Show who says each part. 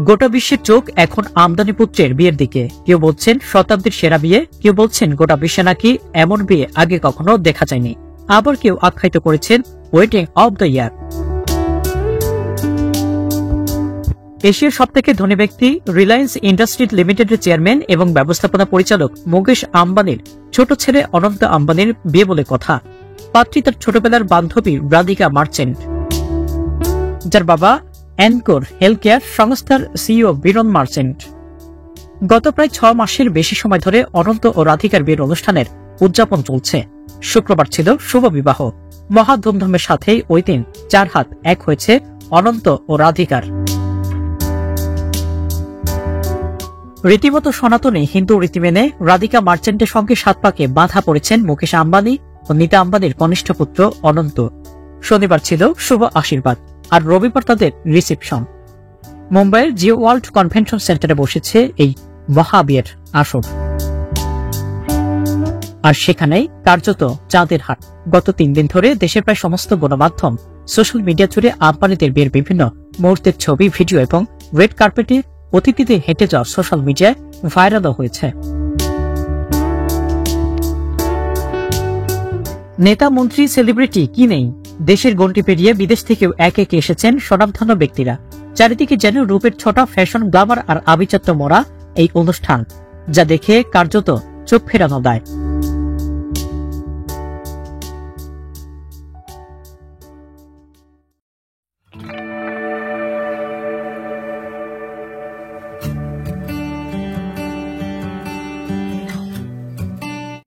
Speaker 1: গোটা বিশ্বের চোখ এখন আমদানি পুত্রের বিয়ের দিকে। কেউ বলছেন শতাব্দীর সেরা বিয়ে, কেউ বলছেন গোটা বিশ্বে নাকি এমন বিয়ে আগে কখনো দেখা যায়নি, আবার কেউ আখ্যায়িত করেছেন ওয়েডিং অব দ্য ইয়ার। এশিয়ার সবথেকে ধনী ব্যক্তি রিলায়েন্স ইন্ডাস্ট্রিজ লিমিটেডের চেয়ারম্যান এবং ব্যবস্থাপনা পরিচালক মুকেশ আম্বানির ছোট ছেলে অনন্ত আম্বানির বিয়ে বলে কথা। পাত্রী তার ছোটবেলার বান্ধবী রাধিকা মার্চেন্ট, যার বাবা এনকোর হেলথ কেয়ার সংস্থার সিইও বীরন মার্চেন্ট। গত প্রায় 6 মাসের বেশি সময় ধরে অনন্ত ও রাধিকার বিয়ের অনুষ্ঠানের উদযাপন চলছে। শুক্রবার ছিল শুভ বিবাহ। মহা ধুমধামের সাথেই ওই দিন 4 হাত এক হয়েছে অনন্ত ও রাধিকার। রীতিমতো সনাতনী হিন্দু রীতি মেনে রাধিকা মার্চেন্টের সঙ্গে 7 পাকে বাঁধা পড়েছেন মুকেশ আম্বানি ও নীতা আম্বানির কনিষ্ঠ পুত্র অনন্ত। শনিবার ছিল শুভ আশীর্বাদ, আর রবিবার তাদের রিসেপশন। মুম্বাইয়ের জিও ওয়ার্ল্ড কনভেনশন সেন্টারে বসেছে এই মহাবিয়ের আসর, আর সেখানেই কার্যত চাঁদের হাট। গত 3 দিন ধরে দেশের প্রায় সমস্ত গণমাধ্যম, সোশ্যাল মিডিয়া জুড়ে আম্বানিদের বিয়ের বিভিন্ন মুহূর্তের ছবি, ভিডিও এবং রেড কার্পেটে অতিথিদের হেঁটে যাওয়া সোশ্যাল মিডিয়ায় ভাইরালও হয়েছে। নেতা, মন্ত্রী, সেলিব্রিটি কি নেই, দেশের গণ্ডি পেরিয়ে বিদেশ থেকেও একে একে এসেছেন স্বনামধন্য ব্যক্তিরা। চারিদিকে যেন রূপের ছোটা, ফ্যাশন, গ্ল্যামার আর আভিজাত্য মোড়া এই অনুষ্ঠান, যা দেখে কার্যত চোখ ফেরানো দেয়।